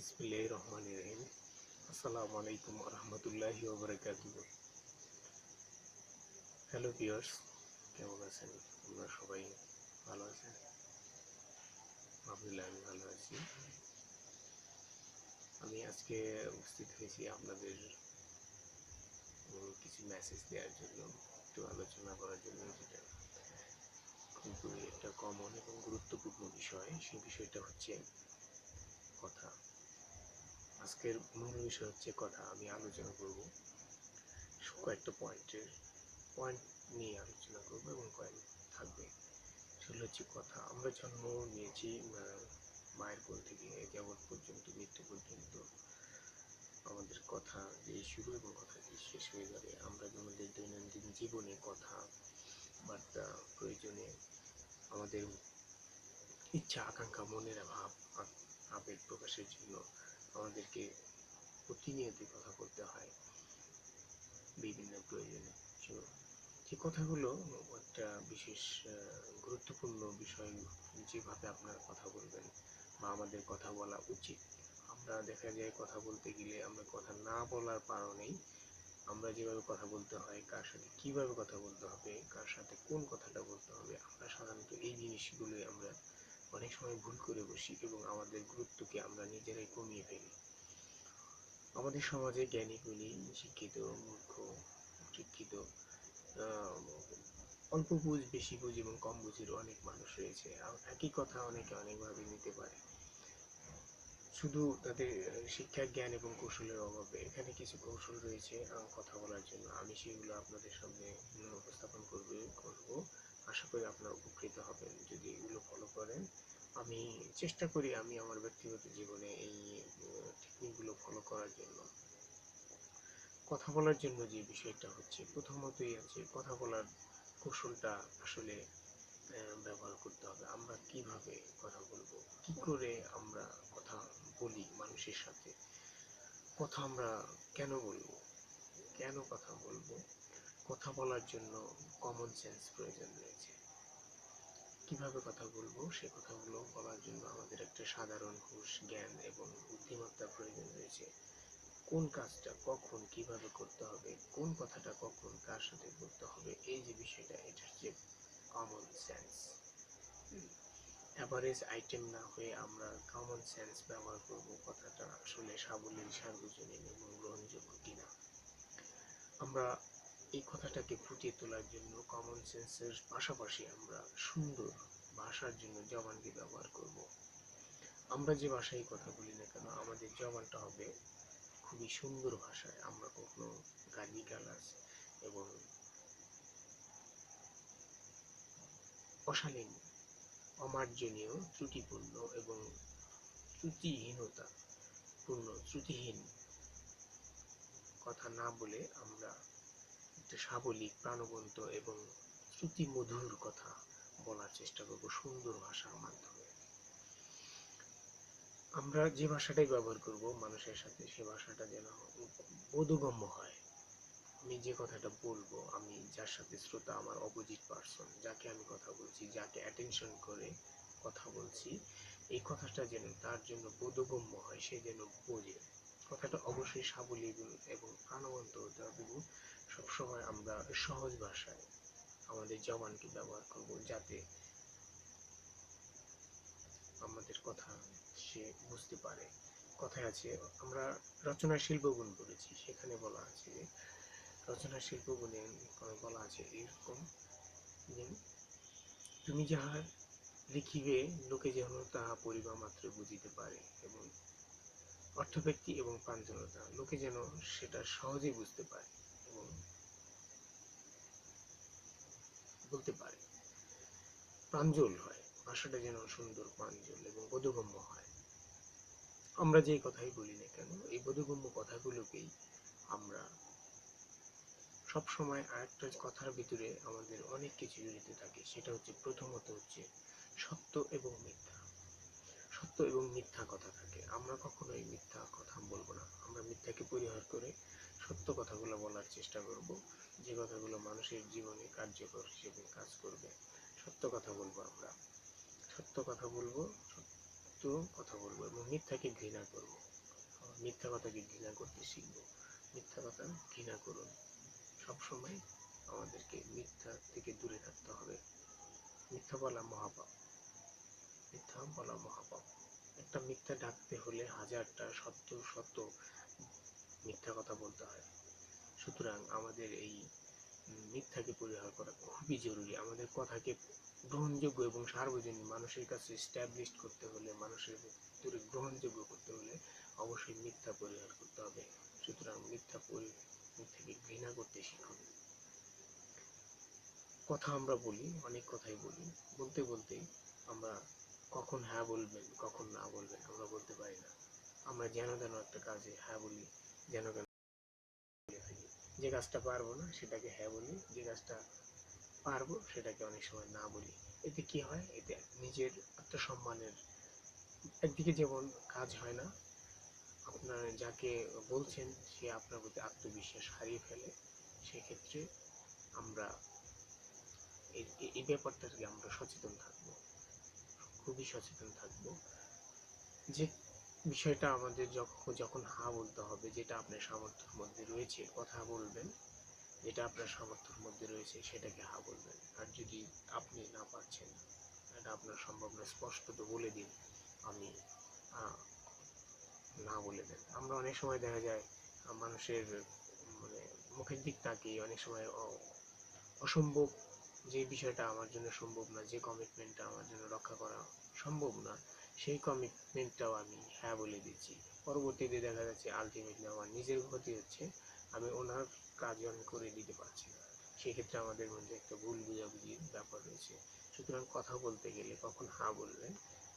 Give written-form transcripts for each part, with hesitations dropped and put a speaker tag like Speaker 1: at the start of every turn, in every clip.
Speaker 1: বিসমিল্লাহির রহমানির রহিম। আসসালামু আলাইকুম ওয়া রাহমাতুল্লাহি ওয়া বারাকাতুহু। হ্যালো ভিউয়ার্স, কেমন আছেন? আপনারা সবাই ভালো আছেন? আলহামদুলিল্লাহ, আমি ভালো আছি। আমি আজকে উপস্থিত হয়েছি আপনাদের কিছু মেসেজ দেওয়ার জন্য, একটু আলোচনা করার জন্য, যেটা খুবই একটা কমন এবং গুরুত্বপূর্ণ বিষয়। সেই বিষয়টা হচ্ছে কথা। আজকের মূল বিষয় হচ্ছে কথা। আমি আলোচনা করব কয়েকটা পয়েন্ট নিয়ে আলোচনা করব এবং পয়েন্ট থাকবে। সেগুলো হচ্ছে কথা। আমরা জন্ম নিয়েছি মায়ের কোল থেকে যাবৎ পর্যন্ত, মৃত্যু পর্যন্ত আমাদের কথা দিয়ে শুরু এবং কথা দিয়ে শেষ হয়ে যাবে। আমরা আমাদের দৈনন্দিন জীবনে কথা বার্তা, প্রয়োজনে আমাদের ইচ্ছা আকাঙ্ক্ষা, মনের ভাব, আবেগ প্রকাশের জন্য আমাদেরকে প্রতিনিয়ত কথা বলতে হয় বিভিন্ন প্রয়োজনে। যে কথাগুলো একটা বিশেষ গুরুত্বপূর্ণ বিষয়। যেভাবে আপনারা কথা বলবেন বা আমাদের কথা বলা উচিত, আমরা দেখা যায় কথা বলতে গেলে আমরা কথা না বলার কারণেই আমরা যেভাবে কথা বলতে হয়, কার সাথে কিভাবে কথা বলতে হবে, কার সাথে কোন কথাটা বলতে হবে, আমরা সাধারণত এই জিনিসগুলোই আমরা অনেক সময় ভুল করে বসি এবং আমাদের গুরুত্বকে আমরা নিজেরাই কমিয়ে ফেলি। আমাদের সমাজে জ্ঞানী গুণী, শিক্ষিত, মূর্খ, শিক্ষিত, অল্প বুঝ, বেশি বুঝ এবং কম বুঝের অনেক মানুষ রয়েছে। একই কথা অনেকে অনেকভাবে নিতে পারে, শুধু তাদের শিক্ষা, জ্ঞান এবং কৌশলের অভাবে। এখানে কিছু কৌশল রয়েছে কথা বলার জন্য। আমি সেগুলো আপনাদের সামনে উপস্থাপন করব। আশা করি আপনারা উপকৃত হবেন যদি এগুলো ফলো করেন। আমি চেষ্টা করি আমি আমার ব্যক্তিগত জীবনে এই টেকনিকগুলো ফলো করার জন্য। কথা বলার জন্য যে বিষয়টা হচ্ছে, প্রথমতই আছে কথা বলার কৌশলটা আসলে ব্যবহার করতে হবে। আমরা কিভাবে কথা বলবো, কি করে আমরা কথা বলি মানুষের সাথে, কথা আমরা কেন বলবো, কেন কথা বলবো। কথা বলার জন্য কমন সেন্স প্রয়োজন রয়েছে। কিভাবে কথা বলবো, সে কথাগুলো বলার জন্য আমাদের একটা সাধারণ হুঁশ, জ্ঞান এবং বুদ্ধিমত্তার প্রয়োজন রয়েছে। কোন কাজটা কখন কিভাবে করতে হবে, কোন কথাটা কখন কার সাথে বলতে হবে, এই যে বিষয়টা, এটা হচ্ছে কমন সেন্স। অ্যাভারেজ আইটেম না হয়ে আমরা কমন সেন্স ব্যবহার করব। কথাটা আসলে সাবলীল, সার্বজনীন এবং গ্রহণযোগ্য কিনা। আমরা এই কথাটাকে ফুটিয়ে তোলার জন্য কমন সেন্সের পাশাপাশি আমরা সুন্দর ভাষার জন্য জবানকে ব্যবহার করব। আমরা যে ভাষায় কথা বলি না কেন, আমাদের জবানটা হবে খুবই সুন্দর ভাষায়। আমরা কখনো গালিগালাজ এবং অশালীন, অমার্জনীয়, ত্রুটিপূর্ণ এবং শ্রুতিহীন কথা না বলে আমরা একটা সাবলীল, প্রাণবন্ত এবং শ্রুতিমধুর কথা বলার চেষ্টা করব সুন্দর ভাষার মাধ্যমে। আমরা যে ভাষাটাই ব্যবহার করব মানুষের সাথে, সে ভাষাটা যেন বোধগম্য হয়। আমি যে কথাটা বলবো, আমি যার সাথে শ্রোতা, আমার অপোজিট পার্সন, যাকে আমি কথা বলছি, যাকে অ্যাটেনশন করে কথা বলছি, এই কথাটা যেন তার জন্য বোধগম্য হয়, সে যেন বোঝে। কথাটা অবশ্যই সাবলীল এবং প্রাণবন্ত হতে হবে এবং সবসময় আমরা সহজ ভাষায় আমাদের জবানকে ব্যবহার করব, যাতে আমাদের কথা সে বুঝতে পারে। কথায় আছে, আমরা রচনা শিল্পগুণ পড়েছি, সেখানে বলা আছে যে রচনা শিল্পগুণে বলা আছে এরকম যে, তুমি যাহা লিখিবে লোকে যেন তাহা পড়িবা মাত্র বুঝিতে পারে, এবং অর্থব্যক্তি এবং প্রাঞ্জলতা, লোকে যেন সেটা সহজেই বুঝতে পারে এবং বলতে পারে, প্রাঞ্জল হয়, ভাষাটা যেন সুন্দর, প্রাঞ্জল এবং বোধগম্য হয়। আমরা যে কথাই বলি না কেন, এই বোধগম্য কথাগুলোকেই আমরা সবসময়, আরেকটা কথার ভিতরে আমাদের অনেক কিছু জড়িত থাকে, সেটা হচ্ছে প্রথমত হচ্ছে সত্য এবং মিথ্যা। সত্য এবং মিথ্যা কথা থাকে। আমরা কখনোই মিথ্যা কথা বলবো না। আমরা মিথ্যাকে পরিহার করে সত্য কথাগুলো বলার চেষ্টা করব, যে কথাগুলো মানুষের জীবনে কার্যকর হিসেবে কাজ করবে। সত্য কথা বলবো আমরা, সত্য কথা বলবো, সত্য কথা বলবো এবং মিথ্যাকে ঘৃণা করব। মিথ্যা কথাকে ঘৃণা করতে শিখব। মিথ্যা কথা ঘৃণা করুন। সবসময় আমাদেরকে মিথ্যা থেকে দূরে থাকতে হবে। মিথ্যা বলা মহাপাপ। মিথ্যা বলা মহাপাপ। একটা মিথ্যা ঢাকতে হলে হাজারটা শত মিথ্যা কথা বলতে হয়। সুতরাং আমাদের এই মিথ্যাকে পরিহার করা খুবই জরুরি। আমাদের কথাকে গ্রহণযোগ্য এবং সার্বজনীন মানুষের কাছে এস্টাবলিশ করতে হলে, মানুষের ভিতরে গ্রহণযোগ্য করতে হলে অবশ্যই মিথ্যা পরিহার করতে হবে। সুতরাং মিথ্যাকে ঘৃণা করতে শিখুন। কথা আমরা বলি, অনেক কথাই বলি, বলতে বলতে আমরা কখন হ্যাঁ বলবেন কখন না বলবেন আমরা বলতে পারি না। আমরা যেন তেন একটা কাজে হ্যাঁ বলি, যেন কেন বলে থাকি। যে কাজটা পারবো না সেটাকে হ্যাঁ বলি, যে কাজটা পারবো সেটাকে অনেক সময় না বলি। এতে কি হয়? এতে নিজের আত্মসম্মানের একদিকে যেমন কাজ হয় না, আপনার যাকে বলছেন সে আপনার প্রতি আত্মবিশ্বাস হারিয়ে ফেলে। সেক্ষেত্রে আমরা এই ব্যাপারটা থেকে আমরা সচেতন থাকবো, খুবই সচেতন থাকবো। যে বিষয়টা আমাদের যখন হ্যাঁ বলতে হবে, যেটা আপনার সামর্থ্যের মধ্যে রয়েছে কথা বলবেন, যেটা আপনার সামর্থ্যের মধ্যে রয়েছে সেটাকে হ্যাঁ বলবেন। আর যদি আপনি না পারছেন, এটা আপনার সম্ভব না, স্পষ্টত বলে দিন আমি না বলে দেন। আমরা অনেক সময় দেখা যায় মানুষের মানে মুখের দিক তাকিয়ে অনেক সময় অসম্ভব, যে বিষয়টা আমার জন্য সম্ভব না, যে কমিটমেন্টটা আমার জন্য রক্ষা করা সম্ভব না, সেই কমিটমেন্টটাও আমি হ্যাঁ বলে দিচ্ছি। পরবর্তীতে দেখা যাচ্ছে আলটিমেটলি আমার নিজের ক্ষতি হচ্ছে, আমি ওনার কাজও আমি করে দিতে পারছি না। সেক্ষেত্রে আমাদের মধ্যে একটা ভুল বোঝাবুঝির ব্যাপার রয়েছে। সুতরাং কথা বলতে গেলে কখন হ্যাঁ বলবেন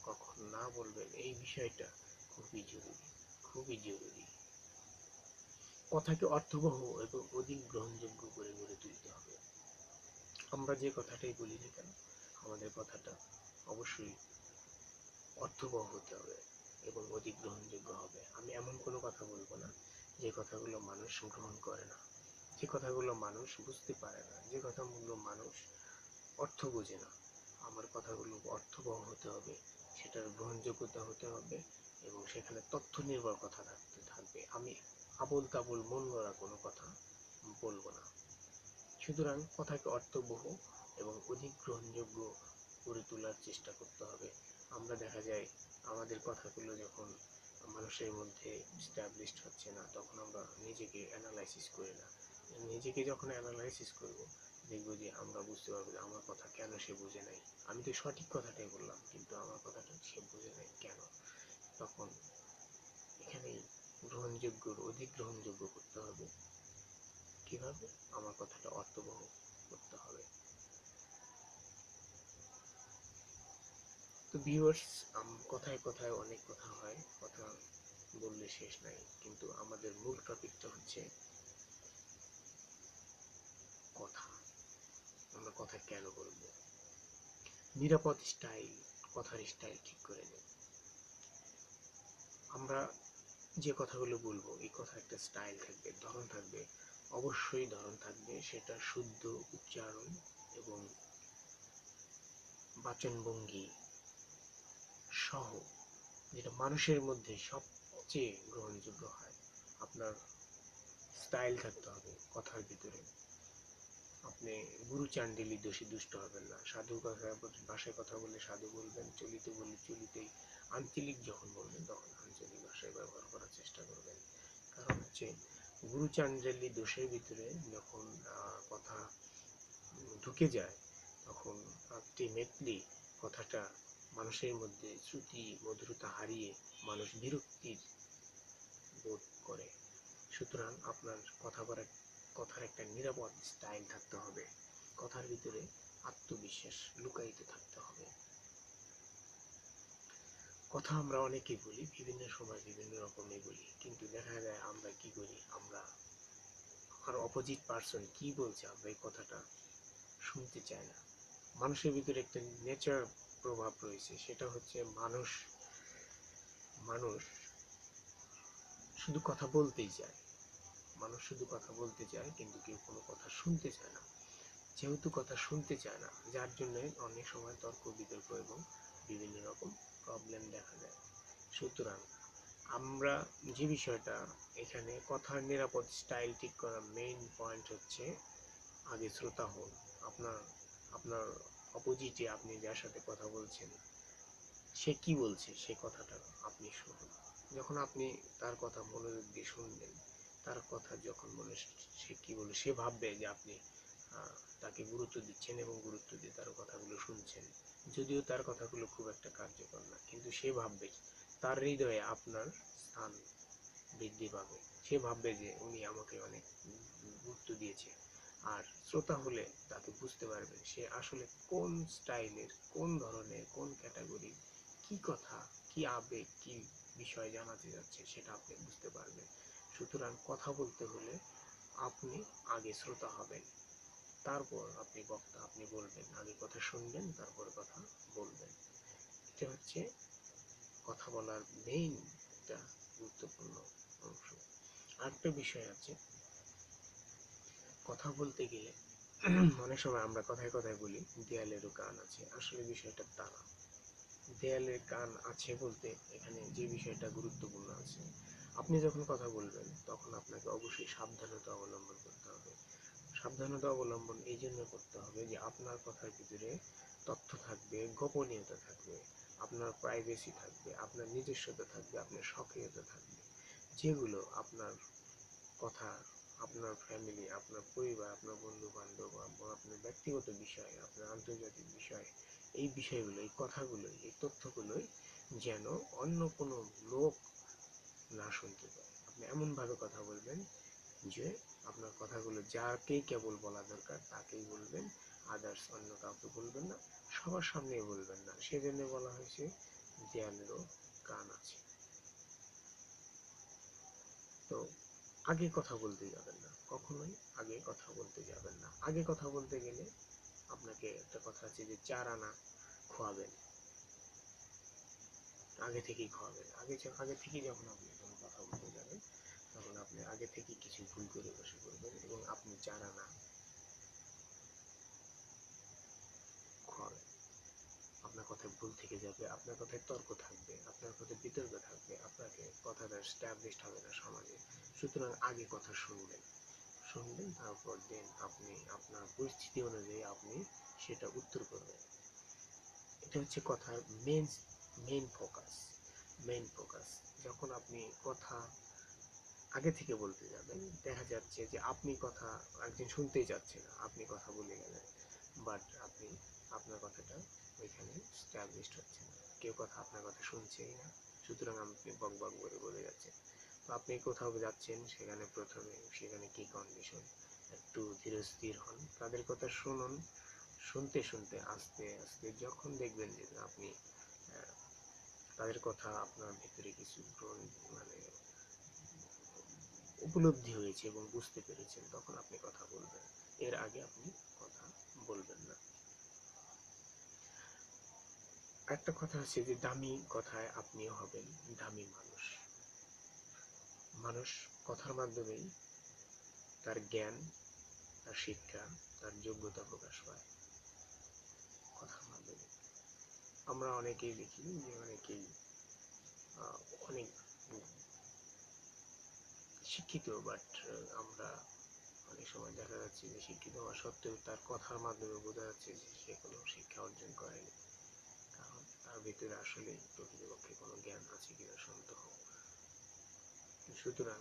Speaker 1: কখন না বলবেন এই বিষয়টা খুবই জরুরি, খুবই জরুরি। কথাকে অর্থবহ এবং অধিক গ্রহণযোগ্য করে গড়ে তুলতে হবে। আমরা যে কথাটাই বলি না কেন, আমাদের কথাটা অবশ্যই অর্থবহ হতে হবে এবং অধিক গ্রহণযোগ্য হবে। আমি এমন কোনো কথা বলবো না যে কথাগুলো মানুষ গ্রহণ করে না, যে কথাগুলো মানুষ বুঝতে পারে না, যে কথাগুলো মানুষ অর্থ বোঝে না। আমার কথাগুলো অর্থবহ হতে হবে, সেটার গ্রহণযোগ্যতা হতে হবে এবং সেখানে তথ্য নির্ভর কথা থাকবে। আমি আবোল তাবোল মন গড়া কোনো কথা বলবো না। সুতরাং কথাকে অর্থবহ এবং অধিক গ্রহণযোগ্য করে তোলার চেষ্টা করতে হবে। আমরা দেখা যায় আমাদের কথাগুলো যখন মানুষের মধ্যে এস্টাবলিশড হচ্ছে না, তখন আমরা নিজেকে অ্যানালাইসিস করি না। নিজেকে যখন অ্যানালাইসিস করব, দেখব যে আমরা বুঝতে পারবো যে আমার কথা কেন সে বুঝে নাই। আমি তো সঠিক কথাটাই বললাম কিন্তু আমার কথাটা সে বুঝে নাই কেন। তখন এখানেই অধিক গ্রহণযোগ্য করতে হবে। কিভাবে? আমার কথাটা অর্থবহ করতে হবে। তো ভিউয়ার্স, কথায় কথায় অনেক কথা হয়, কথা বললে শেষ নাই, কিন্তু আমাদের মূল টপিকটা হচ্ছে কথা। আমরা কথা কেন বলবো? নিরাপদ স্টাইল, কথার স্টাইল ঠিক করে নিন। আমরা যে কথাগুলো বলবো এই কথা একটা স্টাইল থাকবে, ধরন থাকবে, অবশ্যই ধরন থাকবে। সেটা শুদ্ধ উচ্চারণ এবং বাচনভঙ্গি সহ, যেটা মানুষের মধ্যে সবচেয়ে গ্রহণযোগ্য হয়। আপনার স্টাইল থাকতে হবে কথার ভিতরে। আপনি গুরু চান্ডিলী দোষী দুষ্ট হবেন না। সাধু ভাষায় কথা বললে সাধু বলবেন, চলিত বললে চলিতেই, আঞ্চলিক যখন বলবেন তখন আঞ্চলিক ভাষায় ব্যবহার করার চেষ্টা করবেন। কারণ হচ্ছে গুরু চান্ডিলী দোষের ভিতরে যখন কথা ঢুকে যায়, তখন আলটিমেটলি কথাটা মানুষের মধ্যে শ্রুতি মধুরতা হারিয়ে মানুষ বিরক্তির বোধ করে। সুতরাং আপনার কথার একটা নিরাপদ স্টাইল থাকতে হবে। কথার ভিতরে আত্মবিশ্বাস লুকায়িত থাকতে হবে। কথা আমরা অনেকেই বলি, বিভিন্ন সময় বিভিন্ন রকমের বলি, কিন্তু দেখা যায় আমরা কি করি, আমরা আর অপোজিট পার্সন কি বলছে আমরা এই কথাটা শুনতে চাই না। মানুষের ভিতরে একটা নেচার প্রভাব রয়েছে, সেটা হচ্ছে মানুষ শুধু কথা বলতেই চায়। মানুষ শুধু কথা বলতে চায় কিন্তু কেউ কোনো কথা শুনতে চায় না। যেহেতু কথা শুনতে চায় না, যার জন্য অনেক সময় তর্ক বিতর্ক এবং বিভিন্ন রকম প্রবলেম দেখা যায়। সুতরাং আমরা যে বিষয়টা এখানে কথার নিরাপদ স্টাইল ঠিক করা মেইন পয়েন্ট হচ্ছে আগে শ্রোতা হন। আপনার আপনার অপোজিটে আপনি যার সাথে কথা বলছেন সে কি বলছে সে কথাটা আপনি শুনুন। যখন আপনি তার কথা মনোযোগ দিয়ে শুনবেন, তার কথা যখন সে কি বলে সে ভাববে যে আপনি তাকে গুরুত্ব দিচ্ছেন এবং গুরুত্ব দিয়ে তার কথাগুলো শুনছেন। যদিও তার কথাগুলো খুব একটা কার্যকর না, কিন্তু সে ভাববে তার হৃদয়ে আপনার স্থান বৃদ্ধি পাবে। সে ভাববে যে উনি আমাকে অনেক গুরুত্ব দিয়েছে। আর শ্রোতা হলে তাকে বুঝতে পারবেন সে আসলে কোন স্টাইলের, কোন ধরনের, কোন ক্যাটাগরির, কি কথা, কি আবেগ, কি বিষয় জানাতে যাচ্ছে সেটা আপনি বুঝতে পারবেন। সুতরাং কথা বলতে হলে আপনি আগে শ্রোতা হবেন, তারপর আপনি বক্তা, আপনি বলবেন। আগে কথা শুনবেন, তারপরে কথা বলবেন। এটা হচ্ছে কথা বলার মেইন একটা গুরুত্বপূর্ণ অংশ। আরেকটা বিষয় আছে, কথা বলতে গেলে অনেক সময় আমরা কথায় কথায় বলি দেয়ালেরও কান আছে। আসলে বিষয়টা তা না। দেয়ালের কান আছে বলতে এখানে যে বিষয়টা গুরুত্বপূর্ণ আছে, আপনি যখন কথা বলবেন তখন আপনাকে অবশ্যই সাবধানতা অবলম্বন করতে হবে। সাবধানতা অবলম্বন এই জন্য করতে হবে যে আপনার কথার ভিতরে তথ্য থাকবে, গোপনীয়তা থাকবে, আপনার প্রাইভেসি থাকবে, আপনার নিজস্বতা থাকবে, আপনার স্বকীয়তা থাকবে, যেগুলো আপনার কথা, আপনার ফ্যামিলি, আপনার পরিবার, আপনার বন্ধু বান্ধব, আপনার ব্যক্তিগত বিষয়, আপনার আন্তর্জাতিক বিষয়, এই বিষয়গুলো, এই কথাগুলো, এই তথ্যগুলোই যেন অন্য কোনো লোক না শুনতে পায়। আপনি এমনভাবে কথা বলবেন যে আপনার কথাগুলো যাকেই কেবল বলা দরকার তাকেই বলবেন, আদার্স অন্য কাউকে বলবেন না, সবার সামনেই বলবেন না। সেজন্য বলা হয়েছে দেয়ালেরও কান আছে। তো আগে কথা বলতে যাবেন না, কখনোই আগে কথা বলতে যাবেন না। আগে কথা বলতে গেলে আপনাকে একটা কথা আছে যে 4 আনা খোয়াবেন, আগে থেকেই খোয়াবেন। আগে থেকেই যখন আপনি কোনো কথা বলতে যাবেন তখন আপনি আগে থেকেই কিছু ভুল করে বসে পড়বেন এবং আপনি 4 আনা খোয়াবেন। আপনার কথায় ভুল থেকে যাবে, আপনার কথায় তর্ক থাকবে, আপনার কথায় বিতর্ক থাকবে, আপনাকে কথাটা স্ট্যাবলিশড হবে না সমাজে। সুতরাং আগে কথা শুনবেন, তারপর দেন আপনি আপনার পরিস্থিতি অনুযায়ী আপনি সেটা উত্তর করবেন। এটা হচ্ছে কথার মেইন ফোকাস। যখন আপনি কথা আগে থেকে বলতে যাবেন, দেখা যাচ্ছে যে আপনি কথা একজন শুনতেই যাচ্ছে না, আপনি কথা বলে গেলেন, বাট আপনার কথাটা ওইখানে স্ট্যাবলিশড হচ্ছে না, কেউ কথা আপনার কথা শুনছেই না। সুতরাং আপনি বক বক করে বলে যাচ্ছেন। তো আপনি কোথাও যাচ্ছেন, সেখানে কি কন্ডিশন, একটু ধীর স্থির হন, তাদের কথা শুনুন। শুনতে শুনতে আস্তে আস্তে যখন দেখবেন যে আপনি তাদের কথা আপনার ভেতরে কিছু মানে উপলব্ধি হয়েছে এবং বুঝতে পেরেছেন, তখন আপনি কথা বলবেন। এর আগে আপনি কথা বলবেন না। একটা কথা আছে যে দামি কথায় আপনিও হবেন দামি মানুষ। মানুষ কথার মাধ্যমেই তার জ্ঞান, তার শিক্ষা, তার যোগ্যতা প্রকাশ পায় কথার মাধ্যমে। আমরা অনেকেই দেখি যে অনেকেই অনেক শিক্ষিত, বাট আমরা অনেক সময় দেখা যাচ্ছে যে শিক্ষিত হওয়া সত্ত্বেও তার কথার মাধ্যমে বোঝা যাচ্ছে যে সে কোনো শিক্ষা অর্জন করেনি, কারণ তার ভিতরে আসলে প্রকৃতপক্ষে কোনো জ্ঞান আছে কিনা সন্দেহ। সুতরাং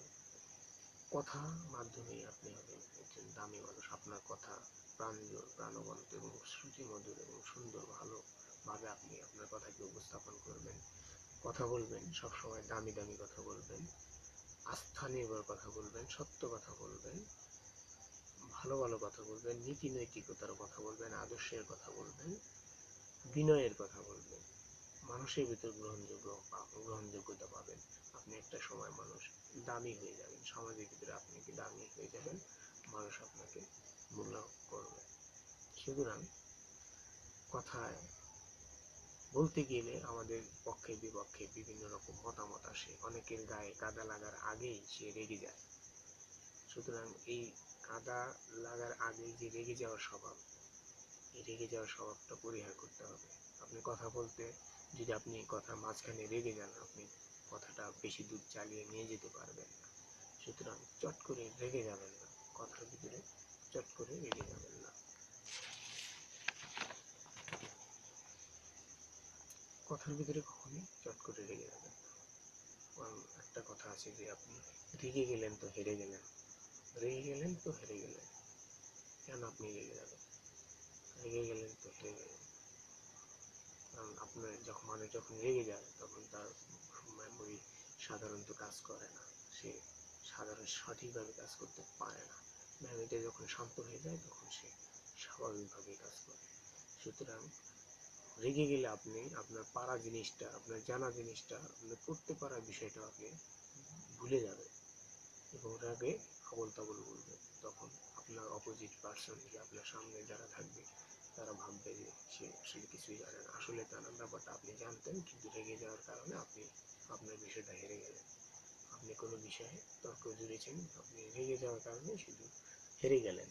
Speaker 1: কথার মাধ্যমেই আপনি হবেন একজন দামি মানুষ। আপনার কথা প্রাণবন্ত এবং শ্রুতিমধুর এবং সুন্দর, ভালোভাবে আপনি আপনার কথাকে উপস্থাপন করবেন। কথা বলবেন সবসময় দামি দামি কথা বলবেন, আস্থা নির্ভর কথা বলবেন, সত্য কথা বলবেন, ভালো ভালো কথা বলবেন, নীতি নৈতিকতার কথা বলবেন, আদর্শের কথা বলবেন, বিনয়ের কথা বলবেন। মানুষের ভিতর গ্রহণযোগ্যতা পাবেন। আপনি একটা সময় মানুষ দামি হয়ে যাবেন, সমাজের ভিতরে আপনি কি দামি হয়ে যাবেন, মানুষ আপনাকে মূল্য করবে। সুতরাং কথায় বলতে গেলে আমাদের পক্ষে বিপক্ষে বিভিন্ন রকম মতামত আসে, অনেকের গায়ে কাদা লাগার আগেই সে রেগে যায়। সুতরাং এই কাদা লাগার আগেই যে রেগে যাওয়ার স্বভাব, এই রেগে যাওয়ার স্বভাবটা পরিহার করতে হবে। আপনি কথা বলতে যদি আপনি কথার মাঝখানে রেগে যান, আপনি কথাটা বেশি দূর চালিয়ে নিয়ে যেতে পারবেন না। সুতরাং চট করে রেগে যাবেন না, কথার ভিতরে চট করে রেগে যাবেন না। কথার ভিতরে কখনোই চট করে রেগে যাবেন না। একটা কথা আছে যে আপনি রেগে গেলেন তো হেরে গেলেন, রেগে গেলেন তো হেরে গেলেন। কেন আপনি রেগে যাবেন? রেগে গেলেন তো হেরে গেলেন। কারণ আপনার মানুষ যখন রেগে যায় তখন তার মেমোরি সাধারণত কাজ করে না, সে সঠিকভাবে কাজ করতে পারে না। মেমোরিটা যখন শান্ত হয়ে যায় তখন সে স্বাভাবিকভাবে কাজ করে। সুতরাং রেগে গেলে আপনি আপনার পারা জিনিসটা, আপনার জানা জিনিসটা, আপনার করতে পারা বিষয়টা আপনি ভুলে যাবেন এবং রাগে আবল তাবল বলবেন। তখন আপনার অপোজিট পার্সন, যে আপনার সামনে যারা থাকবে, তারা ভাববে যে সে আসলে কিছুই জানে না। আসলে তা না, ব্যাপারটা আপনি জানতেন, কিন্তু রেগে যাওয়ার কারণে আপনি আপনার বিষয়টা হেরে গেলেন। আপনি কোনো বিষয়ে তর্ক জুড়েছেন, আপনি রেগে যাওয়ার কারণে শুধু হেরে গেলেন।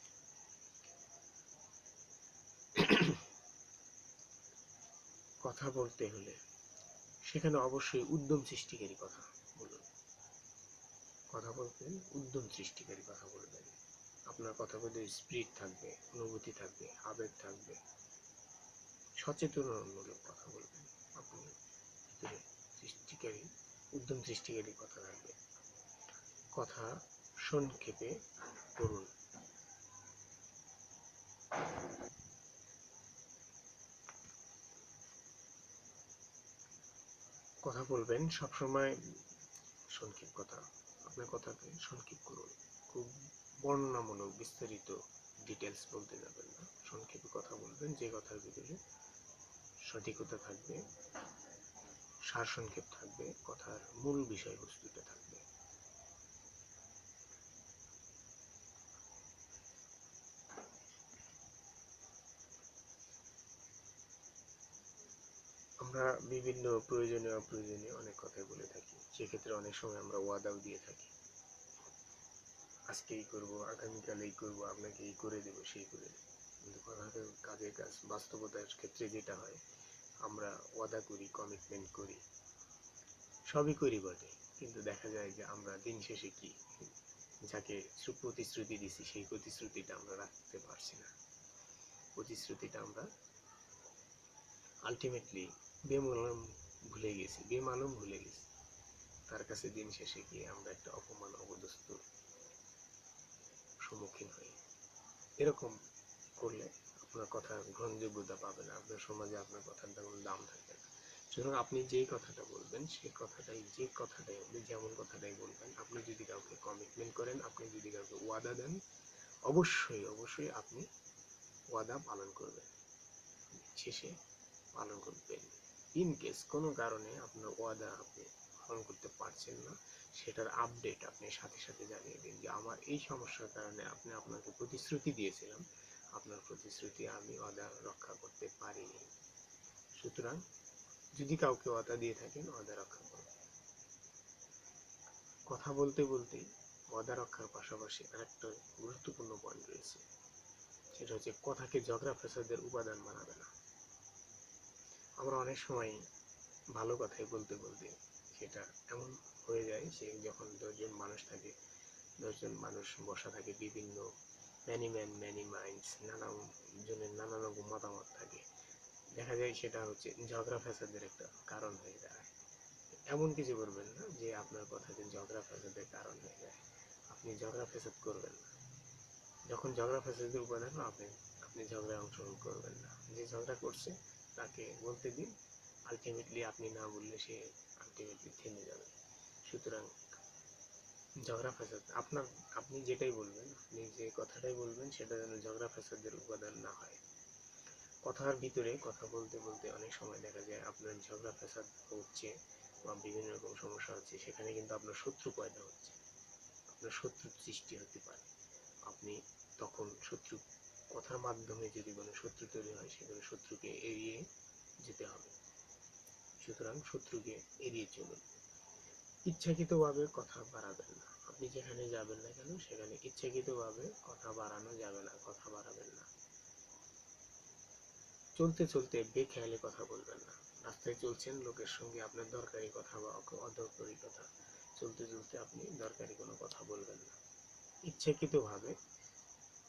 Speaker 1: কথা বলতে হলে সেখানে অবশ্যই উদ্যম সৃষ্টিকারী কথা বলুন। কথা বলতে উদ্যম সৃষ্টিকারী কথা বলবেন। আপনার কথা বলতে স্পিরিট থাকবে, অনুভূতি থাকবে, আবেগ থাকবে, সচেতনমূলক কথা বলবেন। আপনি ভিতরে সৃষ্টিকারী, উদ্যম সৃষ্টিকারী কথা থাকবে। কথা সংক্ষেপে করুন। কথা বলবেন সবসময় সংক্ষেপ কথা। আপনার কথাকে সংক্ষেপ করুন, খুব বর্ণনামূলক বিস্তারিত ডিটেলস বলতে যাবেন না। সংক্ষেপে কথা বলবেন, যে কথার ভিতরে সঠিকতা থাকবে, সারসংক্ষেপ থাকবে, কথার মূল বিষয়বস্তুটা থাকবে। আমরা বিভিন্ন প্রয়োজনীয় অপ্রয়োজনীয় অনেক কথাই বলে থাকি। সেক্ষেত্রে অনেক সময় আমরা ওয়াদাও দিয়ে থাকি, আজকে এই করবো, আগামীকাল এই করবো, আপনাকে এই করে দেবো, সেই করে দেবো। কিন্তু কাজের কাজ, বাস্তবতার ক্ষেত্রে যেটা হয়, আমরা ওয়াদা করি, কমিটমেন্ট করি, সবই করি বটে, কিন্তু দেখা যায় যে আমরা দিন শেষে কি, যাকে প্রতিশ্রুতি দিছি সেই প্রতিশ্রুতিটা আমরা রাখতে পারছি না। প্রতিশ্রুতিটা আমরা আলটিমেটলি বেমালুম ভুলে গেছি। তার কাছে দিন শেষে গিয়ে আমরা একটা অপমান, অপদস্থ সম্মুখীন হই। এরকম করলে আপনার কথার গ্রহণযোগ্যতা পাবে না, আপনার সমাজে আপনার কথার তেমন দাম থাকবে না। সুতরাং আপনি যেই কথাটা বলবেন, সেই কথাটাই, যে কথাটাই আপনি যেমন কথাটাই বলবেন। আপনি যদি কাউকে কমিটমেন্ট করেন, আপনি যদি কাউকে ওয়াদা দেন, অবশ্যই আপনি ওয়াদা পালন করবেন, শেষে পালন করবেন। ইন কেস কোনো কারণে আপনার ওয়াদা আপনি পালন করতে পারছেন না, সেটার আপডেট আপনি সাথে সাথে জানিয়ে দিন যে আমার এই সমস্যার কারণে আপনাকে প্রতিশ্রুতি দিয়েছিলাম, আপনার প্রতিশ্রুতি আমি ওয়াদা রক্ষা করতে পারিনি। সুতরাং যদি কাউকে ওয়াদা দিয়ে থাকেন, ওয়াদা রক্ষা করুন। কথা বলতে বলতে ওয়াদা রক্ষার পাশাপাশি আরেকটা গুরুত্বপূর্ণ পয়েন্ট রয়েছে, সেটা হচ্ছে কথাকে ঝগড়া ফ্যাসাদের উপাদান বানাবে না। আমরা অনেক সময় ভালো কথাই বলতে বলতে সেটা এমন হয়ে যায়, সে যখন 10 জন মানুষ থাকে, 10 জন মানুষ বসা থাকে, বিভিন্ন ম্যানি ম্যান ম্যানি মাইন্ডস, নানা জনের নানা রকম মতামত থাকে, দেখা যায় সেটা হচ্ছে ঝগড়া ফ্যাসাদের একটা কারণ হয়ে দাঁড়ায়। এমন কিছু করবেন না যে আপনার কথাকে ঝগড়া ফ্যাসাদের কারণ হয়ে যায়। আপনি ঝগড়া ফ্যাসাদ করবেন না। যখন ঝগড়া ফ্যাসাদের উপাদান, আপনি ঝগড়ায় অংশগ্রহণ করবেন না। যে ঝগড়া করছে তাকে বলতে দিন, আলটিমেটলি আপনি না বললে সে আলটিমেটলি থেমে যাবে। সুতরাং ঝগড়া ফ্যাসাদ, আপনি যেটাই বলবেন, আপনি যে কথাটাই বলবেন, সেটা যেন ঝগড়া ফ্যাসাদের উপাদান না হয়। কথার ভিতরে কথা বলতে বলতে অনেক সময় দেখা যায় আপনার ঝগড়া ফ্যাসাদ হচ্ছে বা বিভিন্ন রকম সমস্যা হচ্ছে, সেখানে কিন্তু আপনার শত্রু পয়দা হচ্ছে, আপনার শত্রুর সৃষ্টি হতে পারে। আপনি তখন কথার মাধ্যমে যদি কোনো শত্রু তৈরি হয়, সেখানে শত্রুকে এড়িয়ে যেতে হবে। সুতরাং শত্রুকে এড়িয়ে চলুন। ইচ্ছাকৃতভাবে কথা বাড়াবেন না। আপনি যেখানে যাবেন না কেন, সেখানে ইচ্ছাকৃতভাবে কথা বাড়ানো যাবে না, কথা বাড়াবেন না। চলতে চলতে বেখেয়ালে কথা বলবেন না। রাস্তায় চলছেন, লোকের সঙ্গে আপনার দরকারি কথা বা অদরকারি কথা চলতে চলতে আপনি দরকারি কোনো কথা বলবেন না, ইচ্ছাকৃতভাবে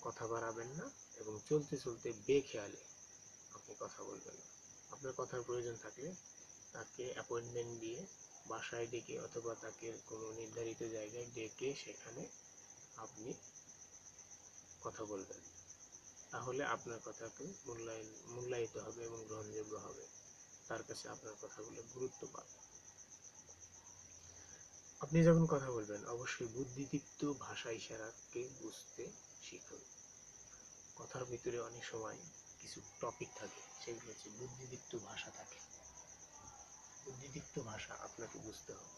Speaker 1: কথা বাড়াবেন না, এবং চলতে চলতে বেখেয়ালে আপনি কথা বলবেন না। আপনার কথার প্রয়োজন থাকলে তাকে অ্যাপয়েন্টমেন্ট দিয়ে বাসায় ডেকে অথবা তাকে কোনো নির্ধারিত জায়গায় ডেকে সেখানে আপনি কথা বলবেন, তাহলে আপনার কথাকে মূল্যায়িত হবে এবং গ্রহণযোগ্য হবে, তার কাছে আপনার কথাগুলো গুরুত্ব পাবে। আপনি যখন কথা বলবেন অবশ্যই বুদ্ধিদীপ্ত ভাষা ইশারাকে বুঝতে শিখুন। কথার ভিতরে অনেক সময় কিছু টপিক থাকে, সেগুলো হচ্ছে বুদ্ধিদীপ্ত ভাষা থাকে। বুদ্ধিদীপ্ত ভাষা আপনাকে বুঝতে হবে।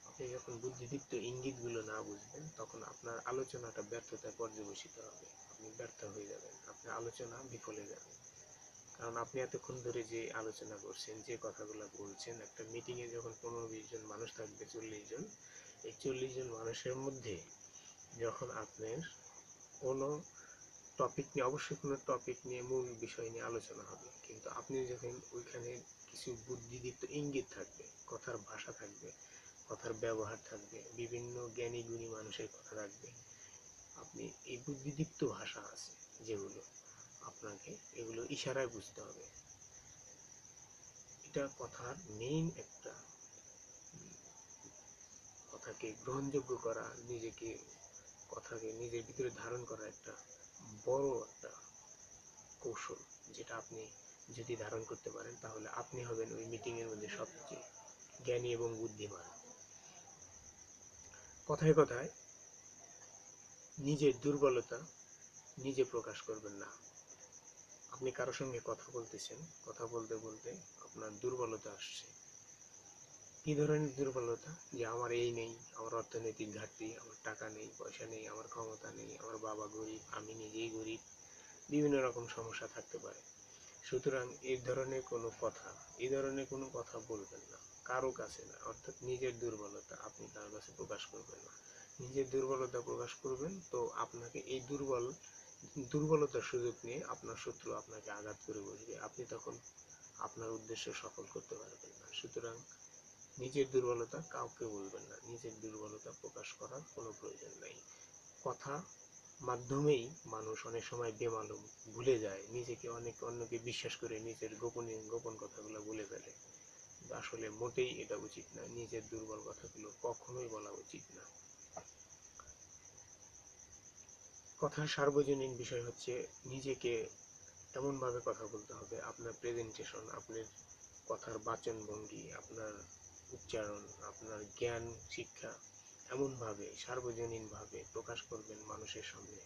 Speaker 1: আপনি যখন বুদ্ধিদীপ্ত ইঙ্গিতগুলো না বুঝবেন তখন আপনার আলোচনাটা ব্যর্থতায় পর্যবসিত হবে, আপনি ব্যর্থ হয়ে যাবেন, আপনার আলোচনা বিফলে যাবে। কারণ আপনি এতক্ষণ ধরে যে আলোচনা করছেন, যে কথাগুলো বলছেন, একটা মিটিংয়ে যখন 15-20 জন মানুষ থাকবে, 40 জন, এই 40 জন মানুষের মধ্যে যখন আপনার কোনো টপিক নিয়ে, অবশ্যই কোনো টপিক নিয়ে, মূল বিষয় নিয়ে আলোচনা হবে, কিন্তু আপনি যখন ওইখানে কিছু বুদ্ধিদীপ্ত ইঙ্গিত থাকবে, কথার ভাষা থাকবে, কথার ব্যবহার থাকবে, বিভিন্ন জ্ঞানী গুণী মানুষের কথা থাকবে, আপনি এই বুদ্ধিদীপ্ত ভাষা আছে যেগুলো, আপনাকে এগুলো ইশারায় বুঝতে হবে। এটা কথার মেইন একটা, কথাকে গ্রহণযোগ্য করা, কথাকে নিজের ভিতরে ধারণ করা একটা বড় একটা কৌশল, যেটা আপনি যদি ধারণ করতে পারেন তাহলে আপনি হবেন ওই মিটিং এর মধ্যে সবচেয়ে জ্ঞানী এবং বুদ্ধিমান। কথায় কথায় নিজের দুর্বলতা নিজে প্রকাশ করবেন না। আপনি কারো সঙ্গে কথা বলতেছেন, কথা বলতে বলতে আপনার দুর্বলতা আসছে। কি ধরনের দুর্বলতা? যে আমার এই নেই, আমার অর্থনৈতিক ঘাটতি, আমার টাকা নেই, পয়সা নেই, আমার ক্ষমতা নেই, আমার বাবা গরিব, আমি নিজেই গরিব, বিভিন্ন রকম সমস্যা থাকতে পারে। সুতরাং এই ধরনের কোনো কথা বলবেন না কারো কাছে না, অর্থাৎ নিজের দুর্বলতা আপনি কারো কাছে প্রকাশ করবেন না। নিজের দুর্বলতা প্রকাশ করবেন তো আপনাকে এই দুর্বলতার সুযোগ নিয়ে আপনার শত্রু আপনাকে আঘাত করে বসবে, আপনি তখন আপনার উদ্দেশ্য সফল করতে পারবেন না। সুতরাং নিজের দুর্বলতা কাউকে বলবেন না, নিজের দুর্বলতা প্রকাশ করার কোনো প্রয়োজন নেই। কথা মাধ্যমেই মানুষ অনেক সময় বেমালুম ভুলে যায়, নিজেকে অন্যকে বিশ্বাস করে নিজের গোপন কথাগুলো বলে ফেলে। আসলে মোটেই এটা উচিত না, নিজের দুর্বল কথাগুলো কখনোই বলা উচিত না। কথার সার্বজনীন বিষয় হচ্ছে নিজেকে এমনভাবে কথা বলতে হবে, আপনার প্রেজেন্টেশন, আপনার কথার বাচনভঙ্গি, আপনার উচ্চারণ, আপনার জ্ঞান শিক্ষা এমনভাবে সার্বজনীনভাবে প্রকাশ করবেন মানুষের সামনে,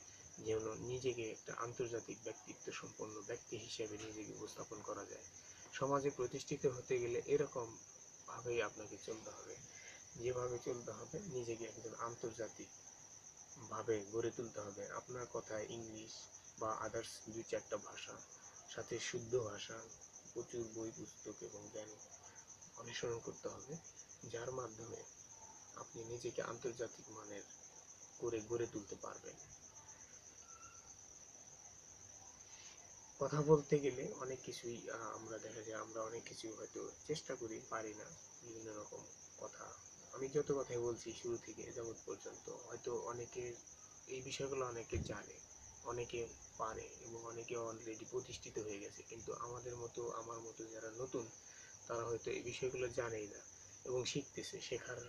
Speaker 1: যেন নিজেকে একটা আন্তর্জাতিক ব্যক্তিত্ব সম্পন্ন ব্যক্তি হিসেবে নিজেকে উপস্থাপন করা যায়। সমাজে প্রতিষ্ঠিত হতে গেলে এরকম ভাবেই আপনাকে চলতে হবে, যেভাবে চলতে হবে নিজেকে একজন আন্তর্জাতিক ভাবে গড়ে তুলতে হবে। আপনার কথায় ইংলিশ বা আদার্স 2-4টা ভাষা, সাথে শুদ্ধ ভাষা, প্রচুর বই পুস্তক এবং জ্ঞান অনুসরণ করতে হবে, যার মাধ্যমে আপনি নিজেকে আন্তর্জাতিক মানের করে গড়ে তুলতে পারবেন। কথা বলতে গেলে অনেক কিছুই আমরা দেখা যায়, আমরা অনেক কিছু হয়তো চেষ্টা করি, পারি না, বিভিন্ন রকম কথা। আমি যত কথাই বলছি শুরু থেকে যাবৎ পর্যন্ত, হয়তো অনেকে এই বিষয়গুলো অনেকে জানে, অনেকে পারে এবং অনেকে অলরেডি প্রতিষ্ঠিত হয়ে গেছে, কিন্তু আমাদের মতো, আমার মতো যারা নতুন, তারা হয়তো এই বিষয়গুলো জানেই না এবং শিখতেছে, শেখার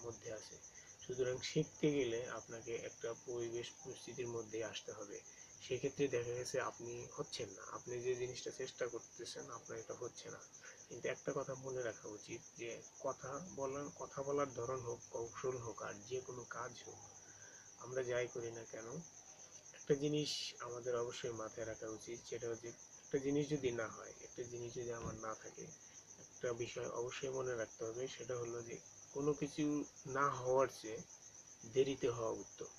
Speaker 1: মধ্যে আছে। সুতরাং শিখতে গেলে আপনাকে একটা পরিস্থিতির মধ্যে আসতে হবে। সেক্ষেত্রে দেখা গেছে আপনি হচ্ছেন না, আপনি যে জিনিসটা চেষ্টা করতেছেন আপনার এটা হচ্ছে না। কিন্তু একটা কথা মনে রাখা উচিত যে কথা বলার ধরন হোক, কৌশল হোক, আর যে কোনো কাজ হোক, আমরা যাই করি না কেন, একটা জিনিস আমাদের অবশ্যই মাথায় রাখা উচিত, সেটা হচ্ছে একটা জিনিস যদি না হয়, একটা জিনিস যদি আমার না থাকে, একটা বিষয় অবশ্যই মনে রাখতে হবে, সেটা হলো যে কোনো কিছু না হওয়ার চেয়ে দেরিতে হওয়া উত্তম।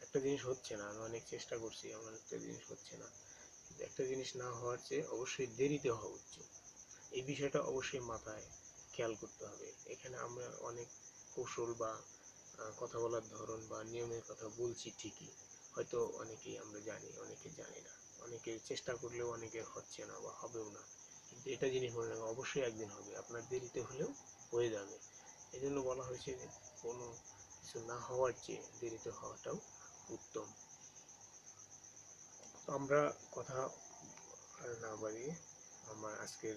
Speaker 1: একটা জিনিস হচ্ছে না, আমি অনেক চেষ্টা করছি, আমার একটা জিনিস হচ্ছে না, কিন্তু একটা জিনিস না হওয়ার চেয়ে অবশ্যই দেরিতে হওয়া উচিত। এই বিষয়টা অবশ্যই মাথায় খেয়াল করতে হবে। এখানে আমরা অনেক কৌশল বা কথা বলার ধরন বা নিয়মের কথা বলছি ঠিকই, হয়তো অনেকেই আমরা জানি, অনেকে জানি না, অনেকে চেষ্টা করলেও অনেকের হচ্ছে না বা হবেও না। কিন্তু এটা জিনিস মনে রাখবেন, অবশ্যই একদিন হবে, আপনার দেরিতে হলেও হয়ে যাবে। এই জন্য বলা হয়েছে যে কোনো কিছু না হওয়ার চেয়ে দেরিতে হওয়াটাও উত্তম। তো আমরা কথা আর না বাড়িয়ে আমার আজকের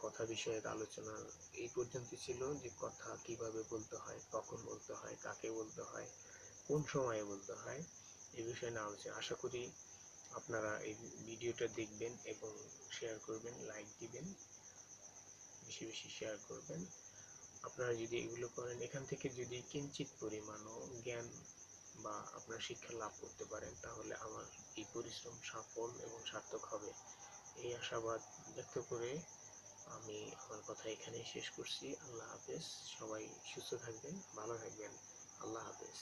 Speaker 1: কথা বিষয়ক আলোচনা এই পর্যন্ত ছিল, যে কথা কিভাবে বলতে হয়, কখন বলতে হয়, কাকে বলতে হয়, কোন সময়ে বলতে হয়, এই বিষয়ে নিয়ে আলোচনা। আশা করি আপনারা এই ভিডিওটা দেখবেন এবং শেয়ার করবেন, লাইক দিবেন, বেশি বেশি শেয়ার করবেন। আপনারা যদি এগুলো করেন, এখান থেকে যদি কিঞ্চিত পরিমাণও জ্ঞান বা আপনার শিক্ষা লাভ করতে পারেন, তাহলে আমার এই পরিশ্রম সফল এবং সার্থক হবে, এই আশাবাদ ব্যক্ত করে আমি আমার কথা এখানেই শেষ করছি। আল্লাহ হাফেজ। সবাই সুস্থ থাকবেন, ভালো থাকবেন। আল্লাহ হাফেজ।